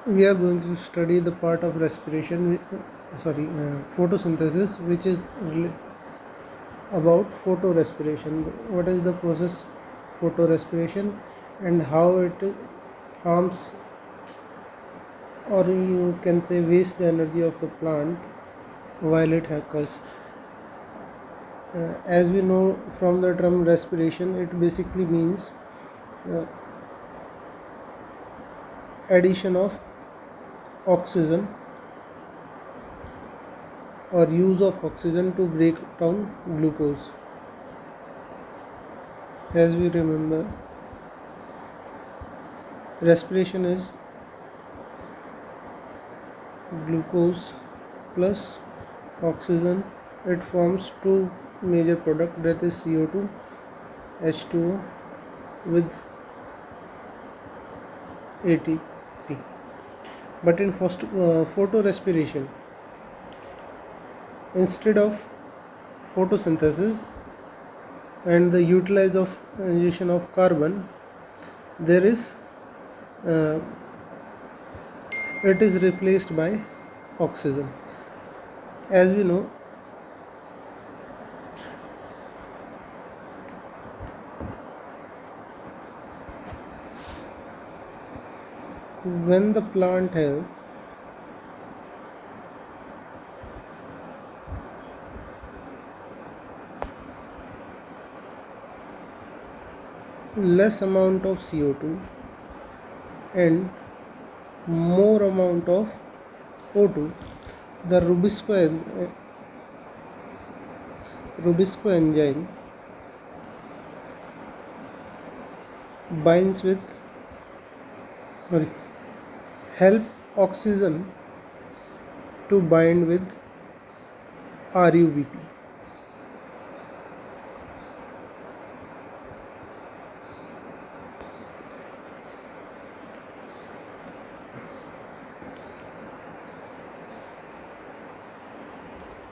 We are going to study the part of respiration, photosynthesis, which is about photorespiration. What is the process photorespiration and how it harms, or you can say waste the energy of the plant while it occurs. As we know from the term respiration, it basically means uh, addition of oxygen or use of oxygen to break down glucose. As we remember, respiration is glucose plus oxygen. It forms two major products, that is CO2, H2O with ATP. But in photorespiration, instead of photosynthesis and the utilization of carbon, there is it is replaced by oxygen. As we know, when the plant has less amount of CO2 and more amount of O2, the Rubisco enzyme binds with help oxygen to bind with RUBP.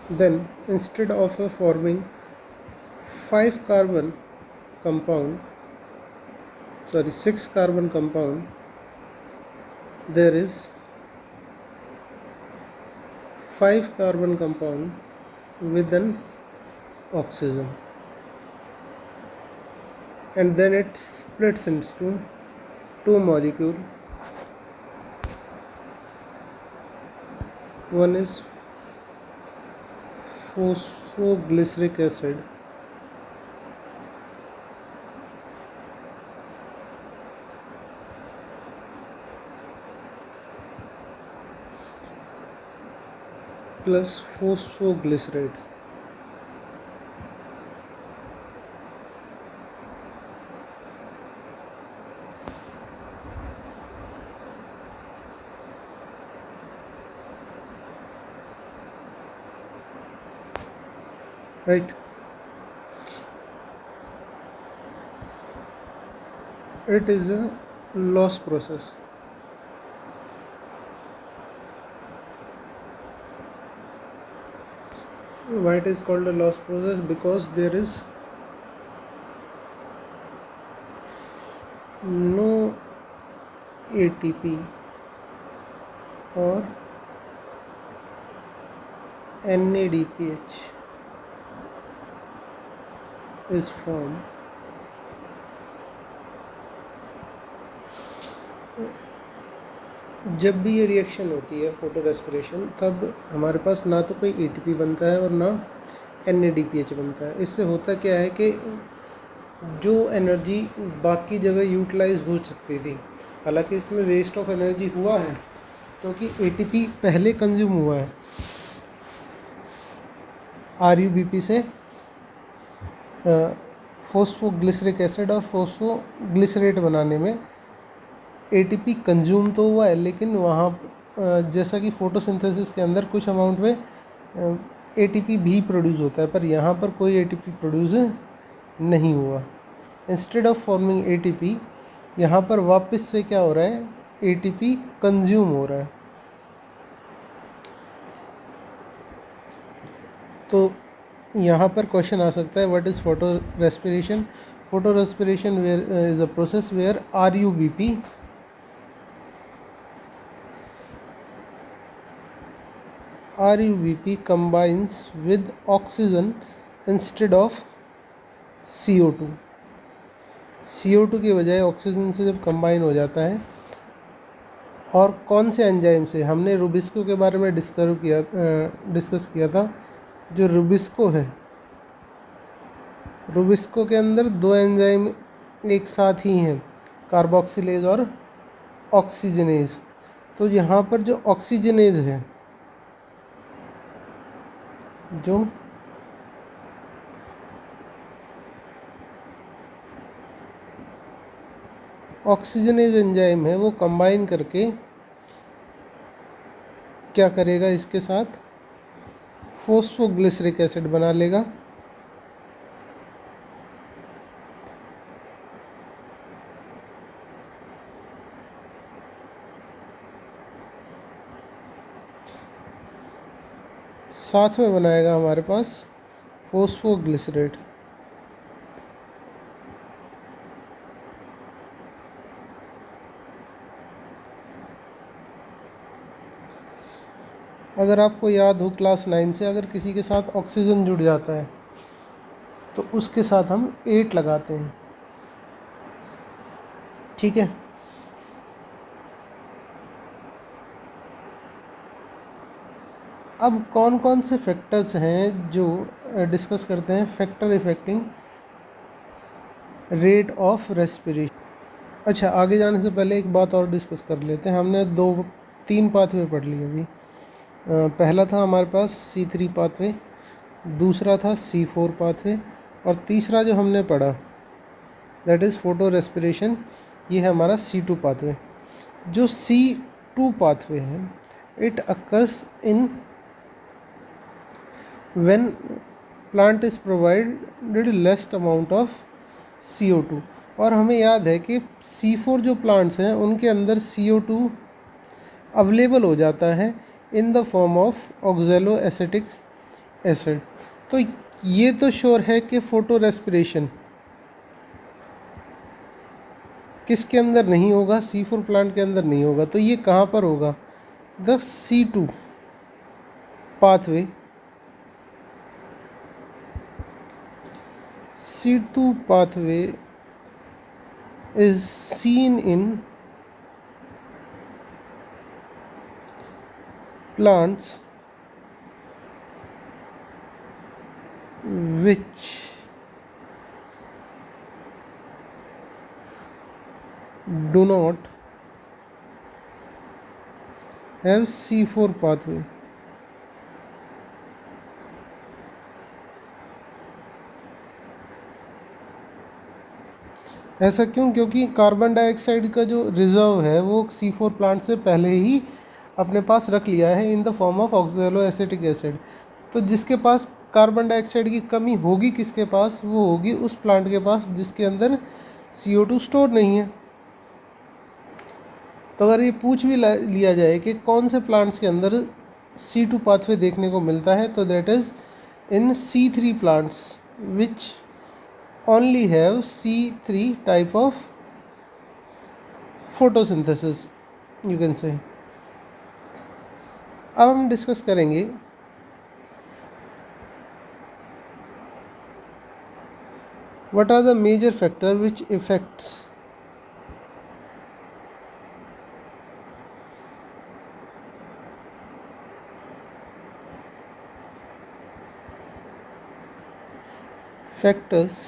Then instead of forming 6 carbon compound, there is 5 carbon compound with an oxygen, and then it splits into two molecules. One is phosphoglyceric acid plus phosphoglycerate. Right? It is a loss process. Why it is called a loss process? Because there is no ATP or NADPH is formed. जब भी ये reaction होती है photo respiration, तब हमारे पास ना तो कोई ATP बनता है और ना NADPH बनता है. इससे होता क्या है कि जो एनर्जी बाकी जगह यूटिलाइज हो सकती थी, हालांकि इसमें वेस्ट ऑफ एनर्जी हुआ है क्योंकि ATP पहले कंज्यूम हुआ है RUBP से फॉस्फोग्लिसरिक एसिड और फॉस्फोग्लिसरेट बनाने में. ATP कंज्यूम तो हुआ है, लेकिन वहाँ जैसा कि फोटोसिंथेसिस के अंदर कुछ अमाउंट में ATP भी प्रोड्यूस होता है, पर यहाँ पर कोई ATP प्रोड्यूस नहीं हुआ. इंस्टेड ऑफ फॉर्मिंग ATP, यहाँ पर वापस से क्या हो रहा है, ATP कंज्यूम हो रहा है. तो यहाँ पर क्वेश्चन आ सकता है, what is photorespiration? Photorespiration is a process where RUBP RUBP combines with oxygen instead of CO2। CO2 की बजाय ऑक्सीजन से जब कंबाइन हो जाता है, और कौन से एंजाइम से, हमने रुबिस्को के बारे में डिस्कस किया था। जो रुबिस्को है, रुबिस्को के अंदर दो एंजाइम एक साथ ही हैं, कार्बोक्सिलेज और ऑक्सीजनेज। तो यहाँ पर जो ऑक्सीजनेज है, जो ऑक्सीजनेज एंजाइम है, वो कंबाइन करके क्या करेगा, इसके साथ फोस्फोग्लिसरिक एसिड बना लेगा। साथ में बनाएगा हमारे पास फोस्फोग्लिसरेट। अगर आपको याद हो क्लास 9 से, अगर किसी के साथ ऑक्सीजन जुड़ जाता है तो उसके साथ हम 8 लगाते हैं, ठीक है। अब कौन कौन से फैक्टर्स हैं जो डिस्कस करते हैं, factor affecting rate of respiration. अच्छा, आगे जाने से पहले एक बात और डिस्कस कर लेते हैं। हमने 3 पाथवे पढ़ लिए अभी। पहला था हमारे पास C3 पाथवे, दूसरा था C4 पाथवे, और तीसरा जो हमने पढ़ा दैट इज़ फोटो रेस्पिरेशन, ये है हमारा C2 पाथवे। जो C2 पाथवे है, it occurs in when plant is provided least amount of CO2। और हमें याद है कि C4 जो प्लांट्स हैं उनके अंदर CO2 अवेलेबल हो जाता है in the form of ऑक्जेलो acetic acid. तो ये तो श्योर है कि फोटो रेस्पिरेशन किसके अंदर नहीं होगा, C4 प्लांट के अंदर नहीं होगा। तो ये कहाँ पर होगा, the C2 pathway. C2 pathway is seen in plants which do not have C4 pathway। ऐसा क्यों, क्योंकि कार्बन डाइऑक्साइड का जो रिजर्व है वो C4 प्लांट से पहले ही अपने पास रख लिया है in the form of ऑक्जेलो acetic acid. तो जिसके पास कार्बन डाइऑक्साइड की कमी होगी किसके पास, वो होगी उस प्लांट के पास जिसके अंदर CO2 स्टोर नहीं है। तो अगर ये पूछ भी लिया जाए कि कौन से प्लांट्स के अंदर C2 पाथवे देखने को मिलता है, तो that is in C3 plants which only have C3 type of photosynthesis you can say। अब हम डिस्कस करेंगे what are the major factor which affects factors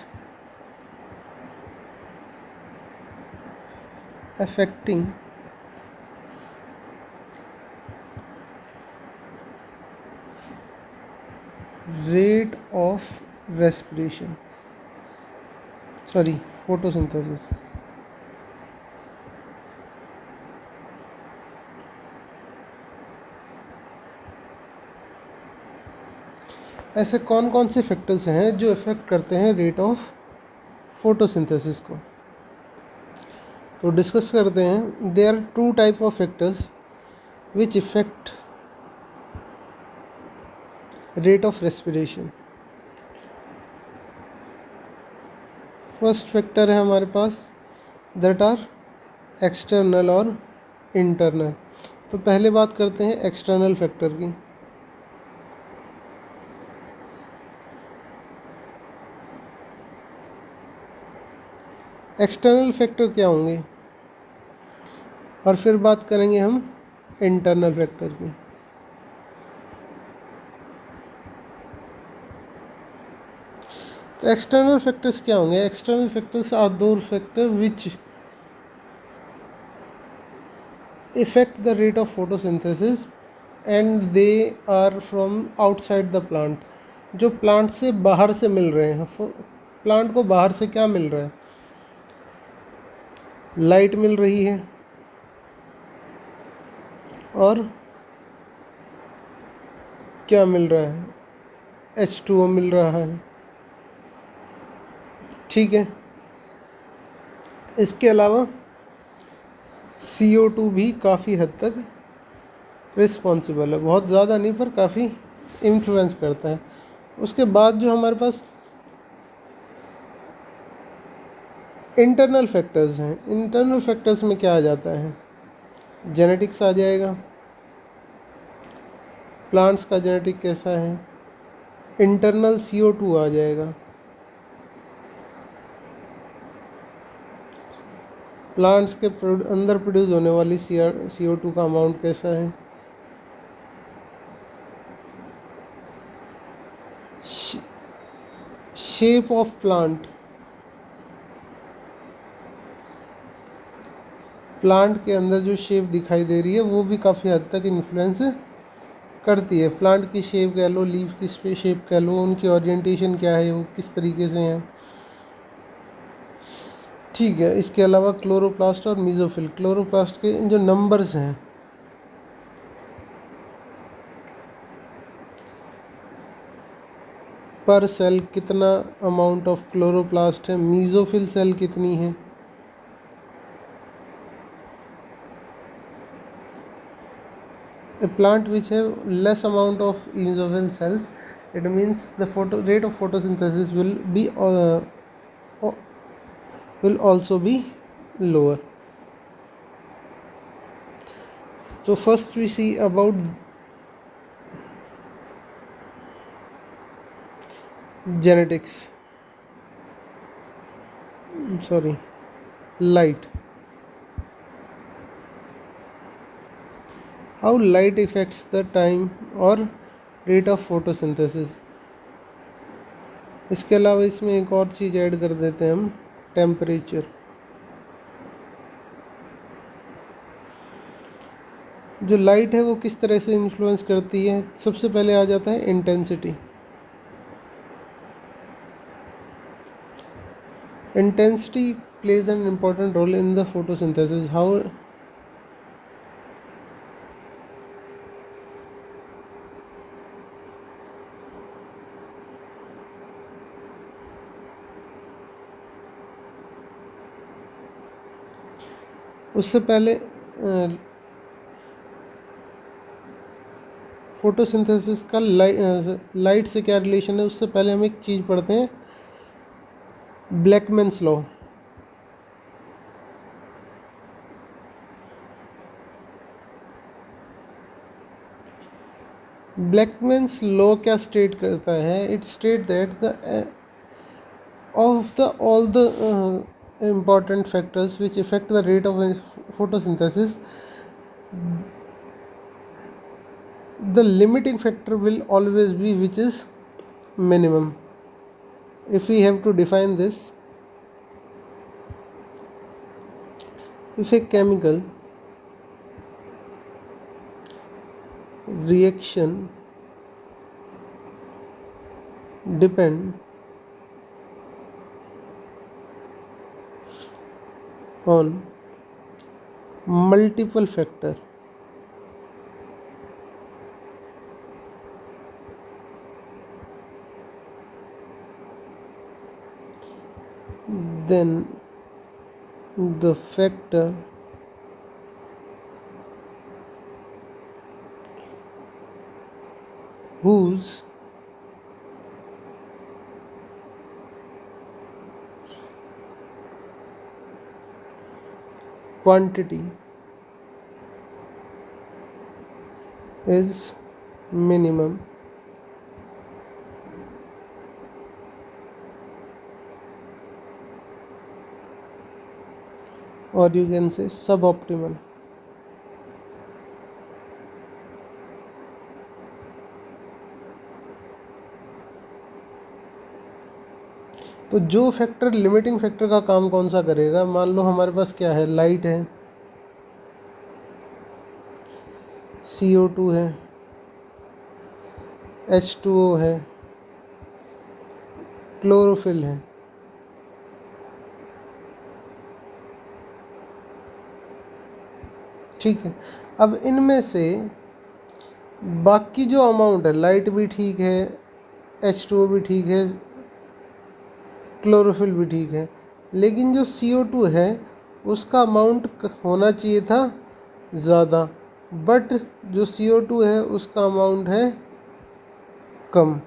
affecting rate of respiration, sorry, photosynthesis। ऐसे कौन कौन से फैक्टर्स हैं जो effect करते हैं रेट ऑफ फोटोसिंथेसिस को, तो डिस्कस करते हैं। There are 2 type of factors which affect rate of respiration. First factor है हमारे पास दैट आर एक्सटर्नल और इंटरनल। तो पहले बात करते हैं एक्सटर्नल फैक्टर की। एक्सटर्नल फैक्टर क्या होंगे, और फिर बात करेंगे हम इंटरनल फैक्टर की। तो एक्सटर्नल फैक्टर्स क्या होंगे? एक्सटर्नल फैक्टर्स आर दो factor which affect the rate of photosynthesis and they are from outside the plant, जो प्लांट से बाहर से मिल रहे हैं। प्लांट को बाहर से क्या मिल रहा है? लाइट मिल रही है और क्या मिल रहा है? H2O मिल रहा है। ठीक है, इसके अलावा CO2 भी काफ़ी हद तक रिस्पॉन्सिबल है, बहुत ज़्यादा नहीं पर काफ़ी इन्फ्लुएंस करता है। उसके बाद जो हमारे पास इंटरनल फैक्टर्स हैं, इंटरनल फैक्टर्स में क्या आ जाता है? जेनेटिक्स आ जाएगा, प्लांट्स का जेनेटिक कैसा है, इंटरनल CO2 आ जाएगा, प्लांट्स के अंदर प्रोड्यूस होने वाली CO2 का अमाउंट कैसा है, शेप ऑफ प्लांट, प्लांट के अंदर जो शेप दिखाई दे रही है वो भी काफ़ी हद तक इन्फ्लुएंस करती है। प्लांट की शेप कह लो, लीफ की शेप कह लो, उनकी ओरिएंटेशन क्या है, वो किस तरीके से हैं। ठीक है, इसके अलावा क्लोरोप्लास्ट और मीजोफिल, क्लोरोप्लास्ट के जो नंबर्स हैं, पर सेल कितना अमाउंट ऑफ क्लोरोप्लास्ट है, मीजोफिल सेल कितनी है। A plant which have less amount of mesophyll cells, it means the rate of photosynthesis will also be lower. So first we see about genetics, sorry, light. How light affects the time or rate of photosynthesis. इसके अलावा इसमें एक और चीज़ add कर देते हैं हम, temperature. जो लाइट है वो किस तरह से इन्फ्लुएंस करती है? सबसे पहले आ जाता है intensity. Intensity plays an important role in the photosynthesis. How उससे पहले फोटोसिंथेसिस का लाइट से क्या रिलेशन है, उससे पहले हम एक चीज़ पढ़ते हैं, ब्लैकमैन्स लॉ। ब्लैकमैन्स लॉ क्या स्टेट करता है? It state that the of the all the important factors which affect the rate of photosynthesis, the limiting factor will always be which is minimum. If we have to define this, if a chemical reaction depend on multiple factor, then the factor whose quantity is minimum or you can say suboptimal. तो जो factor limiting factor का काम कौन सा करेगा, मान लो हमारे पास क्या है, लाइट है, CO2 है, H2O है, क्लोरोफिल है। ठीक है, अब इनमें से बाकी जो अमाउंट है, लाइट भी ठीक है, H2O भी ठीक है, क्लोरोफिल भी ठीक है, लेकिन जो CO2 है उसका अमाउंट होना चाहिए था ज़्यादा, बट जो CO2 है उसका अमाउंट है कम।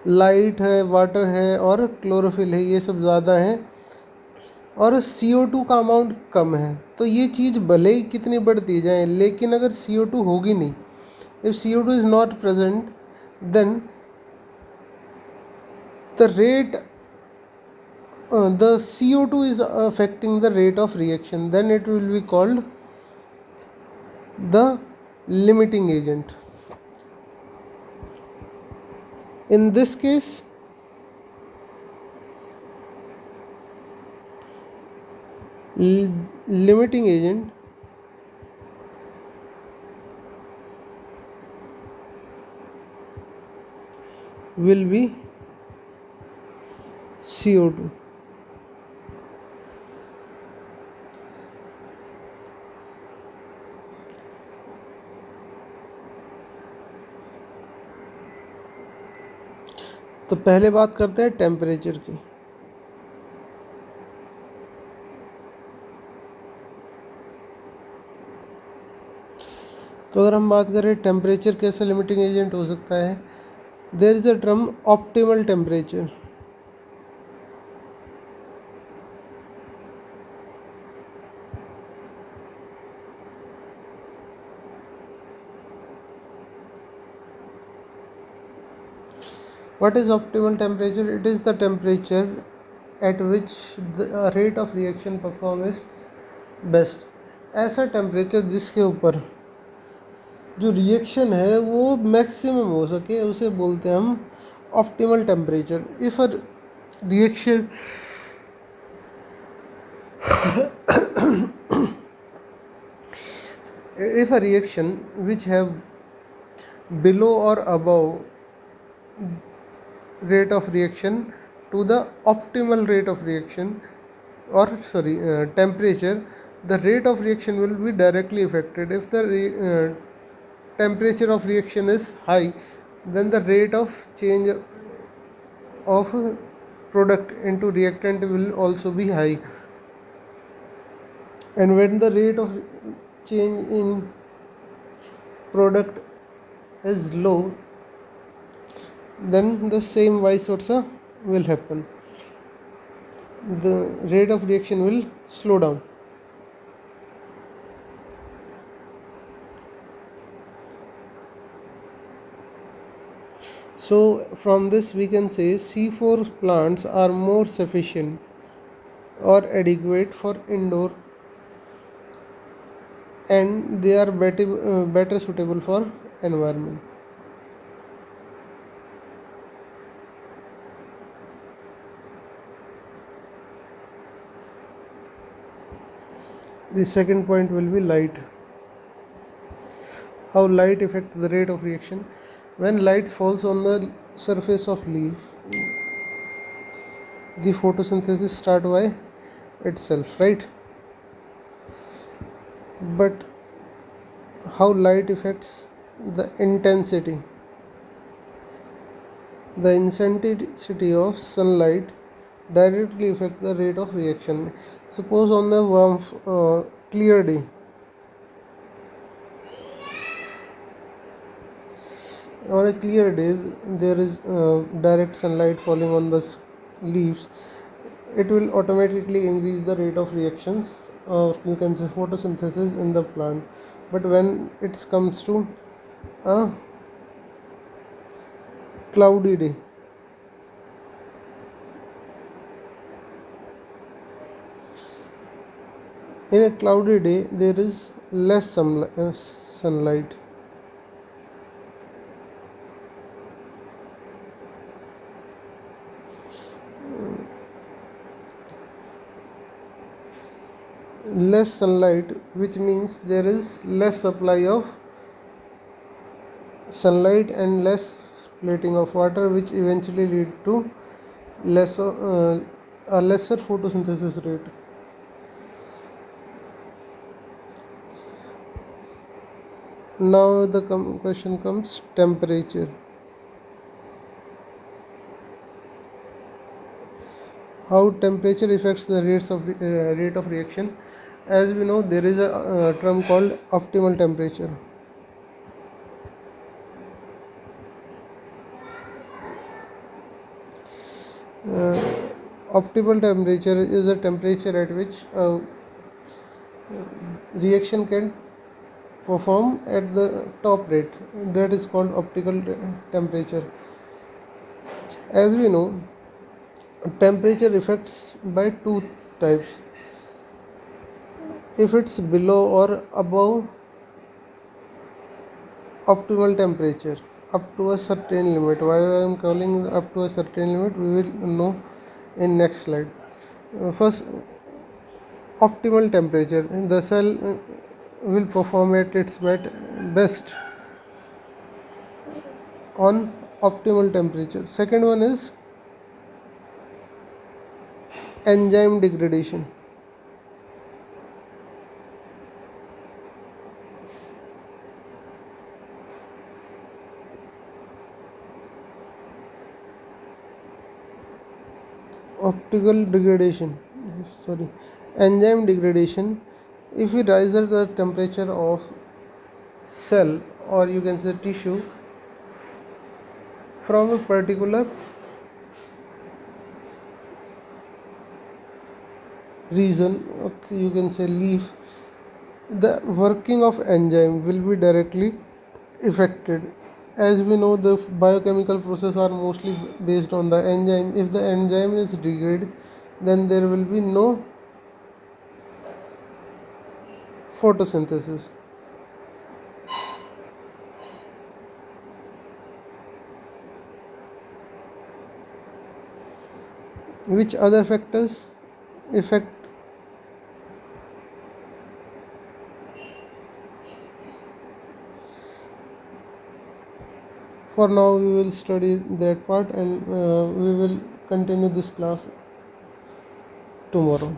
लाइट है, वाटर है और क्लोरोफिल है, ये सब ज़्यादा हैं और CO2 का अमाउंट कम है। तो ये चीज़ भले ही कितनी बढ़ती जाए, लेकिन अगर CO2 होगी नहीं, if CO2 is not present, then the rate the CO2 is affecting the rate of reaction, then it will be called the limiting agent. In this case, limiting agent will be CO2. तो पहले बात करते हैं temperature की। तो अगर हम बात करें टेम्परेचर कैसे लिमिटिंग एजेंट हो सकता है, there is a term optimal temperature. What is optimal temperature? It is the temperature at which the rate of reaction performs best. ऐसा टेम्परेचर जिसके ऊपर जो रिएक्शन है वो मैक्सिमम हो सके, उसे बोलते हैं हम optimal temperature. If a reaction if a reaction which have below or above rate of reaction to the optimal rate of reaction, or temperature, the rate of reaction will be directly affected. If the temperature of reaction is high, then the rate of change of product into reactant will also be high, and when the rate of change in product is low, then the same vice versa will happen, the rate of reaction will slow down. So from this we can say C4 plants are more sufficient or adequate for indoor, and they are better suitable for environment. The second point will be light. How light affects the rate of reaction? When light falls on the surface of leaf, the photosynthesis start by itself, right? But how light affects the intensity? The intensity of sunlight directly affect the rate of reaction. Suppose on the warm, clear day, there is direct sunlight falling on the leaves, it will automatically increase the rate of reactions, or you can say photosynthesis in the plant. But when it comes to a cloudy day, In a cloudy day, there is less sunlight. Less sunlight, which means there is less supply of sunlight and less splitting of water, which eventually lead to lesser a lesser photosynthesis rate. Now the question comes temperature. How temperature affects the rate of reaction? As we know, there is a term called optimal temperature. uh, Optimal temperature is a temperature at which reaction can perform at the top rate. That is called optimal temperature. As we know, temperature affects by two types. If it's below or above optimal temperature up to a certain limit, why I am calling up to a certain limit, we will know in next slide. First, optimal temperature, the cell will perform at its best on optimal temperature. Second one is enzyme degradation. Optical degradation, sorry, enzyme degradation. If we rise the temperature of cell, or you can say tissue, from a particular region, okay, you can say leaf, the working of enzyme will be directly affected. As we know, the biochemical process are mostly based on the enzyme. If the enzyme is degraded, then there will be no photosynthesis. Which other factors affect? For now we will study that part, and we will continue this class tomorrow.